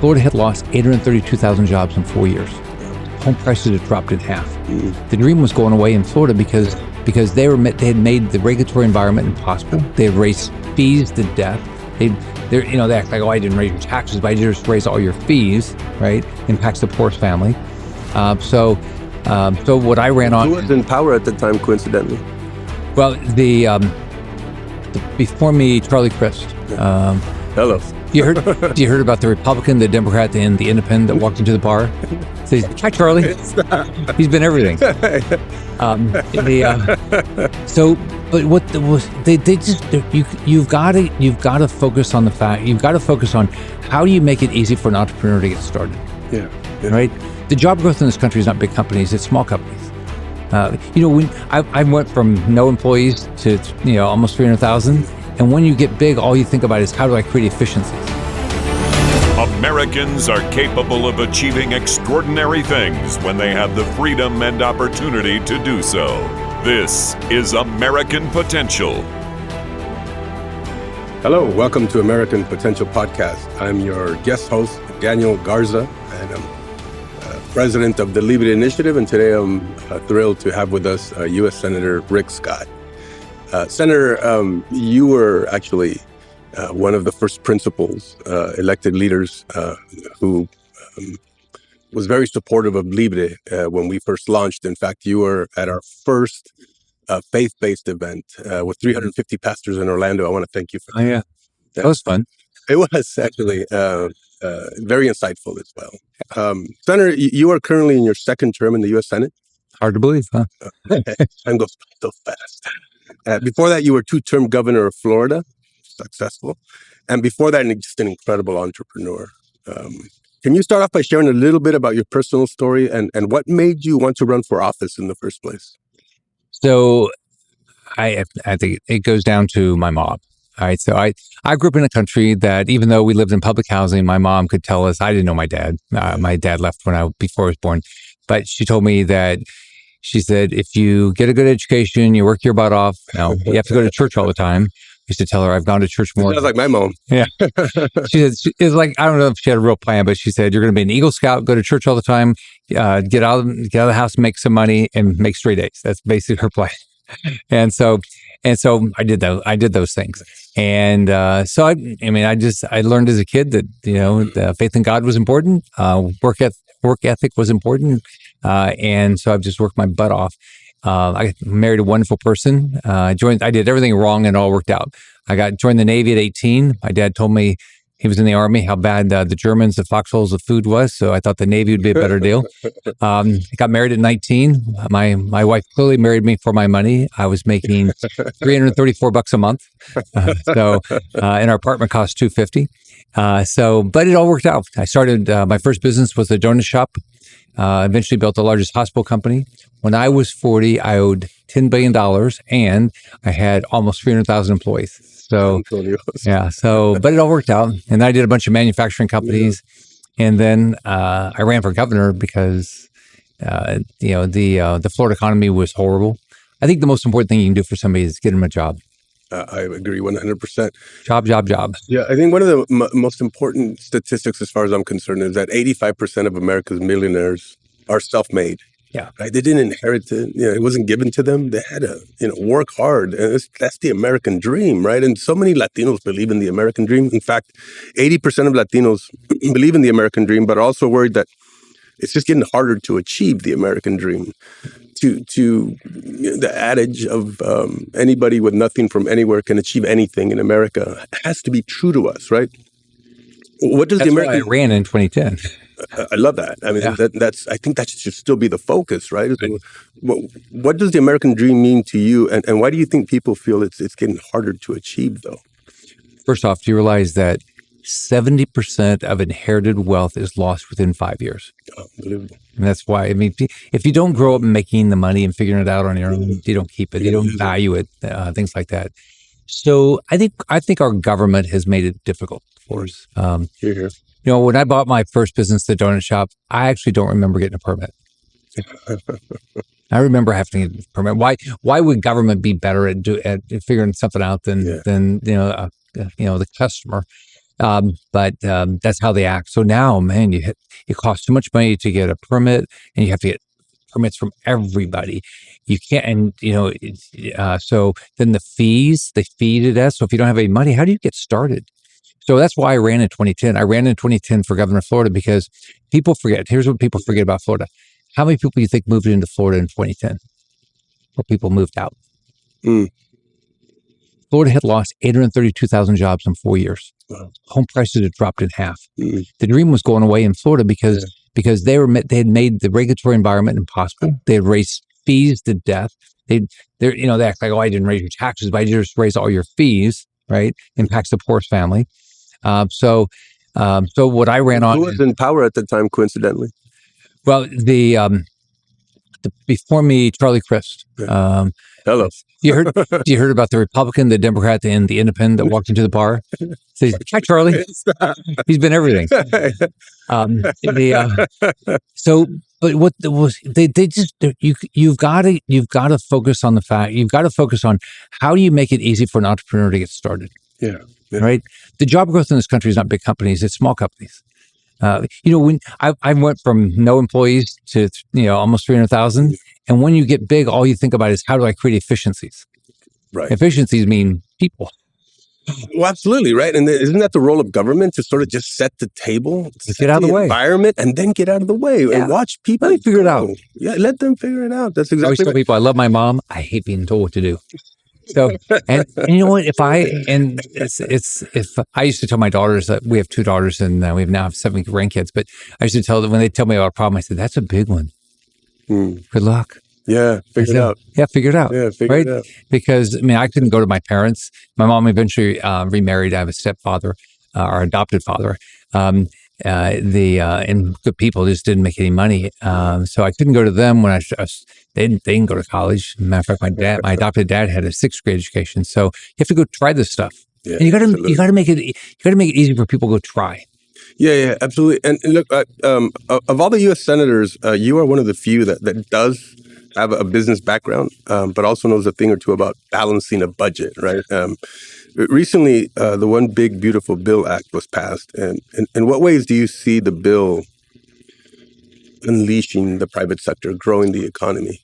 Florida had lost 832,000 jobs in 4 years. Home prices had dropped in half. The dream was going away in Florida because they had made the regulatory environment impossible. They had raised fees to death. They act like, oh, I didn't raise your taxes, but I just raised all your fees, right? Impacts the poorest family. So what I ran on. Who was in power at the time, coincidentally? Well, before me, Charlie Crist. Hello. You heard about the Republican, the Democrat, and the Independent that walked into the bar? Says, hi, Charlie. He's been everything. You've got to focus on the fact. You've got to focus on how do you make it easy for an entrepreneur to get started. Yeah. Right. The job growth in this country is not big companies; it's small companies. When I went from no employees to almost 300,000. And when you get big, all you think about is how do I create efficiencies? Americans are capable of achieving extraordinary things when they have the freedom and opportunity to do so. This is American Potential. Hello, welcome to American Potential Podcast. I'm your guest host, Daniel Garza, and I'm president of the LIBRE initiative. And today I'm thrilled to have with us U.S. Senator Rick Scott. Senator, you were actually one of the first principals, elected leaders who was very supportive of LIBRE when we first launched. In fact, you were at our first faith-based event with 350 pastors in Orlando. I want to thank you for that. Oh, yeah. That was fun. It was actually very insightful as well. Senator, you are currently in your second term in the U.S. Senate. Hard to believe, huh? Time goes so fast. Before that, you were two-term governor of Florida, successful. And before that, just an incredible entrepreneur. Can you start off by sharing a little bit about your personal story and what made you want to run for office in the first place? So I think it goes down to my mom. All right. So I grew up in a country that even though we lived in public housing, my mom could tell us, I didn't know my dad. My dad left before I was born. But she told me that she said, if you get a good education, you work your butt off. No, you have to go to church all the time. I used to tell her I've gone to church more. Sounds like my mom. Yeah. She said, it's like, I don't know if she had a real plan, but she said, you're going to be an Eagle Scout, go to church all the time, get out of the house, make some money and make straight A's. That's basically her plan. And so I did those things. And so I learned as a kid that, the faith in God was important. Work ethic was important. And so I've just worked my butt off. I married a wonderful person. I did everything wrong and it all worked out. I joined the Navy at 18. My dad told me he was in the Army, how bad the Germans, the foxholes of food was. So I thought the Navy would be a better deal. I got married at 19. My wife clearly married me for my money. I was making $334 a month. And our apartment cost $250. But it all worked out. I started, my first business was a donut shop. Eventually built the largest hospital company. When I was 40, I owed $10 billion and I had almost 300,000 employees. So, but it all worked out. And I did a bunch of manufacturing companies. Yeah. And then I ran for governor because, the Florida economy was horrible. I think the most important thing you can do for somebody is get them a job. I agree 100%. Job. Yeah, I think one of the most important statistics as far as I'm concerned is that 85% of America's millionaires are self-made. Yeah. Right? They didn't inherit it. It wasn't given to them. They had to, work hard. And that's the American dream, right? And so many Latinos believe in the American dream. In fact, 80% of Latinos believe in the American dream, but are also worried that it's just getting harder to achieve the American dream. To the adage of anybody with nothing from anywhere can achieve anything in America has to be true to us, right? What does the American? Why I ran in 2010. I love that. I mean, I think that should still be the focus, right? What does the American dream mean to you, and why do you think people feel it's getting harder to achieve, though? First off, do you realize that 70% of inherited wealth is lost within 5 years? Unbelievable. And that's why, if you don't grow up making the money and figuring it out on your own, you don't keep it, you don't value it, things like that. So I think our government has made it difficult for us. Here. When I bought my first business, the donut shop, I actually don't remember getting a permit. I remember having to get a permit. Why would government be better at figuring something out than the customer? But that's how they act. So now, man, it costs too much money to get a permit, and you have to get permits from everybody. You can't, and so then the fees, they feed it as. So if you don't have any money, how do you get started? So that's why I ran in 2010. I ran in 2010 for governor of Florida because people forget. Here's what people forget about Florida. How many people do you think moved into Florida in 2010? Or people moved out? Florida had lost 832,000 jobs in 4 years. Wow. Home prices had dropped in half. The dream was going away in Florida because they had made the regulatory environment impossible. They had raised fees to death. They act like, oh, I didn't raise your taxes, but I just raised all your fees, right? Impacts the poorest family. So what I ran on. Who was in power at the time, coincidentally? Well, the before me, Charlie Crist. Hello. You heard about the Republican, the Democrat, and the Independent that walked into the bar? Says, hi, Charlie. He's been everything. But what was they just you've got to focus on the fact. You've got to focus on how do you make it easy for an entrepreneur to get started. Yeah. Right. The job growth in this country is not big companies; it's small companies. When I went from no employees to almost 300,000, and when you get big, all you think about is how do I create efficiencies? Right. Efficiencies mean people. Well, absolutely, right. And isn't that the role of government to sort of just set the table, get out of the way, environment, and then get out of the way and watch people let me figure it out. Yeah, let them figure it out. That's exactly. I always tell people I love my mom. I hate being told what to do. So, and you know what? If I used to tell my daughters that we have 2 daughters and we now have 7 grandkids, but I used to tell them when they tell me about a problem, I said, that's a big one. Good luck. Yeah. Figure it out. Yeah. Figure it out. Yeah. Figure it out. Because I couldn't go to my parents. My mom eventually remarried. I have a stepfather, our adopted father. And good people just didn't make any money. So I couldn't go to them when they didn't go to college. Matter of fact, my adopted dad had a 6th grade education. So you have to go try this stuff. Yeah, and you got to make it easy for people to go try. Yeah, absolutely. And look, of all the U.S. senators, you are one of the few that does have a business background, but also knows a thing or two about balancing a budget, right? Recently, the One Big Beautiful Bill Act was passed. And in what ways do you see the bill unleashing the private sector, growing the economy?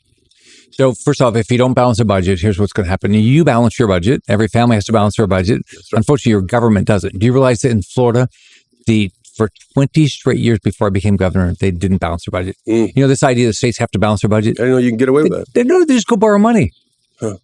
So first off, if you don't balance a budget, here's what's going to happen. You balance your budget. Every family has to balance their budget. Right. Unfortunately, your government doesn't. Do you realize that in Florida, for 20 straight years before I became governor, they didn't balance their budget? This idea that states have to balance their budget. I didn't know you can get away with that. They just go borrow money. Huh.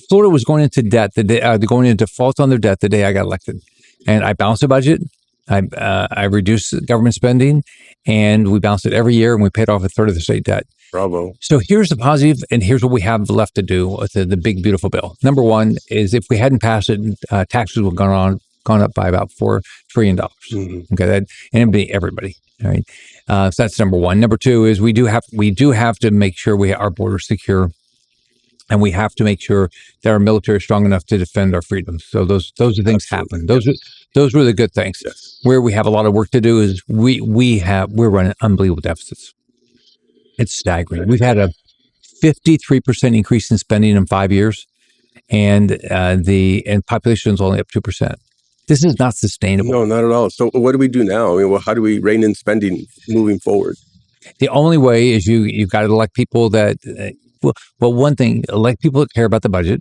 Florida was going into debt going into default on their debt the day I got elected, and I balanced the budget. I reduced government spending, and we balanced it every year, and we paid off 1/3 of the state debt. Bravo! So here's the positive, and here's what we have left to do with the big beautiful bill. Number one is if we hadn't passed it, taxes would have gone up by about $4 trillion. Mm-hmm. Okay, and it'd be everybody. All right, so that's number one. Number two is we do have to make sure our borders secure. And we have to make sure that our military is strong enough to defend our freedoms. So those are things happen. Those were the good things. Yes. Where we have a lot of work to do is we're running unbelievable deficits. It's staggering. We've had a 53% increase in spending in 5 years, and population is only up 2%. This is not sustainable. No, not at all. So what do we do now? How do we rein in spending moving forward? The only way is you've got to elect people that. Well, one thing, elect people that care about the budget,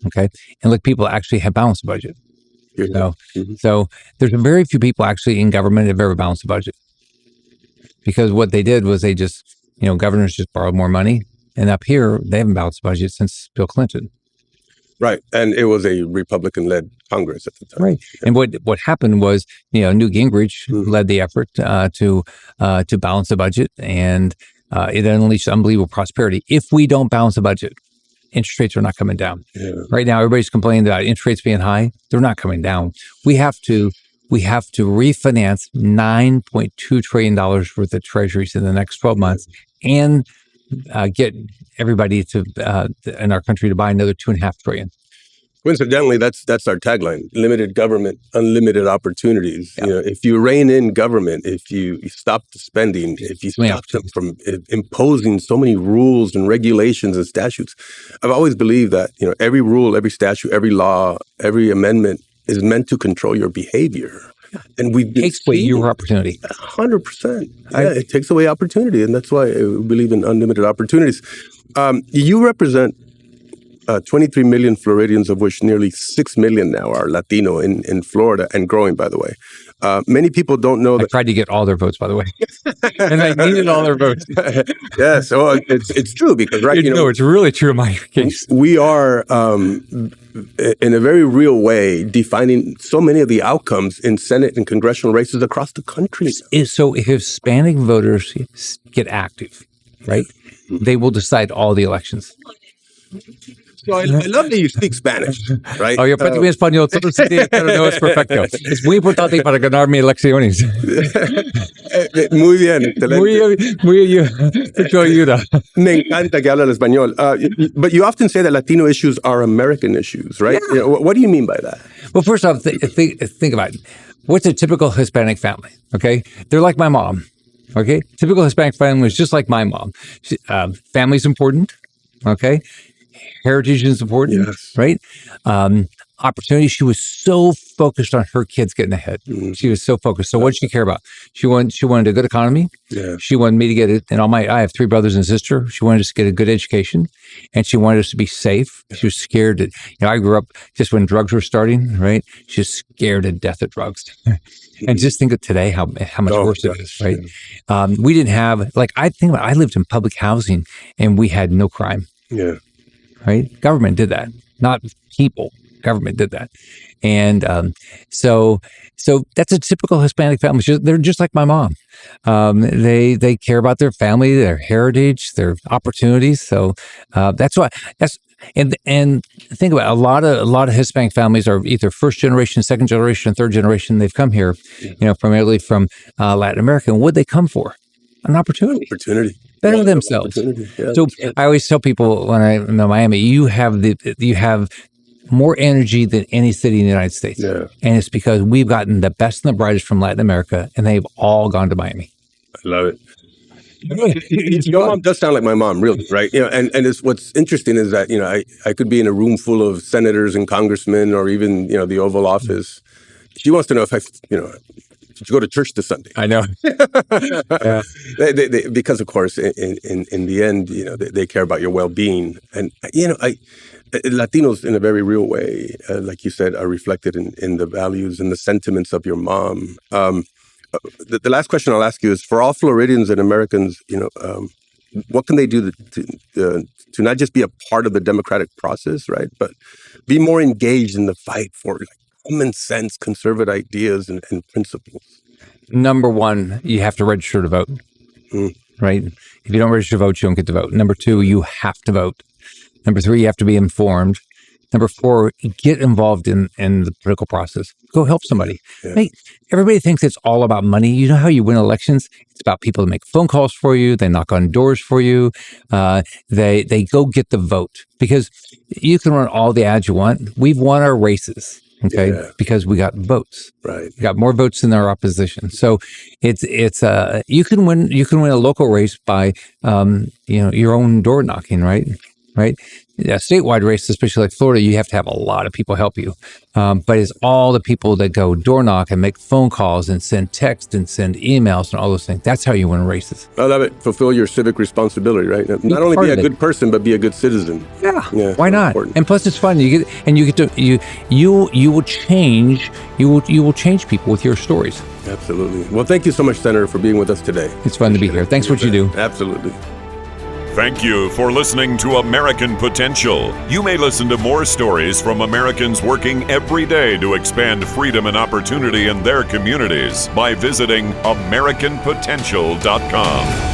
okay, and elect people that actually have balanced the budget. So there's very few people actually in government that have ever balanced the budget, because what they did was they just, governors just borrowed more money, and up here they haven't balanced the budget since Bill Clinton. Right, and it was a Republican-led Congress at the time. Right, and what happened was, Newt Gingrich led the effort to balance the budget, and it unleashed unbelievable prosperity. If we don't balance the budget, interest rates are not coming down. Yeah. Right now, everybody's complaining about interest rates being high. They're not coming down. We have to refinance $9.2 trillion worth of treasuries in the next 12 months and get everybody in our country to buy another $2.5 trillion. Coincidentally, that's our tagline: limited government, unlimited opportunities. Yep. If you rein in government, if you stop the spending, if you stop them from imposing so many rules and regulations and statutes, I've always believed that every rule, every statute, every law, every amendment is meant to control your behavior. And we've been takes away your opportunity. 100%. Yeah, it takes away opportunity. And that's why we believe in unlimited opportunities. You represent 23 million Floridians, of which nearly 6 million now are Latino in Florida, and growing, by the way. Many people don't know that. I tried to get all their votes, by the way. And I needed all their votes. Yes, well, it's true because, right, it's really true in my case. We are, in a very real way, defining so many of the outcomes in Senate and congressional races across the country. So if Hispanic voters get active, right, they will decide all the elections. So I love that you speak Spanish, right? Oh, yo practico mi español, todo ese día, pero no es perfecto. Es muy importante para ganar mis elecciones. Muy bien, excelente. Mucho ayuda. Me encanta que habla el español. But you often say that Latino issues are American issues, right? Yeah. What do you mean by that? Well, first off, think about it. What's a typical Hispanic family? Okay, they're like my mom. Okay, typical Hispanic family is just like my mom. Family's important. Okay. Heritage is important, yes. Right? Opportunity. She was so focused on her kids getting ahead. She was so focused. So what did she care about? She wanted a good economy. Yeah. She wanted me to get it. And I have 3 brothers and a sister. She wanted us to get a good education, and she wanted us to be safe. She was scared that, I grew up just when drugs were starting, right? She was scared to death of drugs. And just think of today, how much worse it is, right? Yeah. We didn't have, I lived in public housing and we had no crime. Yeah. Right? Government did that, not people. Government did that. And so that's a typical Hispanic family. They're just like my mom. They care about their family, their heritage, their opportunities. So that's why and think about it, a lot of Hispanic families are either first generation, second generation, third generation. They've come here, primarily from Latin America. And what they come for? An opportunity. Better themselves. Yeah, so I always tell people when I'm in Miami, you have more energy than any city in the United States. Yeah. And it's because we've gotten the best and the brightest from Latin America, and they've all gone to Miami. I love it. Your mom does sound like my mom, really, right? And it's, what's interesting is that, I could be in a room full of senators and congressmen, or even, the Oval Office. She wants to know if did you go to church this Sunday? I know. Yeah. Because, of course, in the end, they care about your well-being. And, Latinos, in a very real way, like you said, are reflected in the values and the sentiments of your mom. The last question I'll ask you is, for all Floridians and Americans, what can they do to not just be a part of the democratic process, right, but be more engaged in the fight for common sense, conservative ideas and principles? Number 1, you have to register to vote, right? If you don't register to vote, you don't get to vote. Number 2, you have to vote. Number 3, you have to be informed. Number 4, get involved in the political process. Go help somebody. Yeah. Hey, everybody thinks it's all about money. You know how you win elections? It's about people that make phone calls for you. They knock on doors for you. They go get the vote, because you can run all the ads you want. We've won our races. Okay, yeah. Because we got votes. Right, we got more votes than our opposition. So it's you can win a local race by your own door knocking, right? Yeah, statewide races, especially like Florida, you have to have a lot of people help you. But it's all the people that go door knock and make phone calls and send text and send emails and all those things. That's how you win races. I love it. Fulfill your civic responsibility, right? Not only be a good person, but be a good citizen. Yeah. Why not? Important. And plus, it's fun. You will change people with your stories. Absolutely. Well, thank you so much, Senator, for being with us today. It's fun to be here. Thanks for what you do. Absolutely. Thank you for listening to American Potential. You may listen to more stories from Americans working every day to expand freedom and opportunity in their communities by visiting AmericanPotential.com.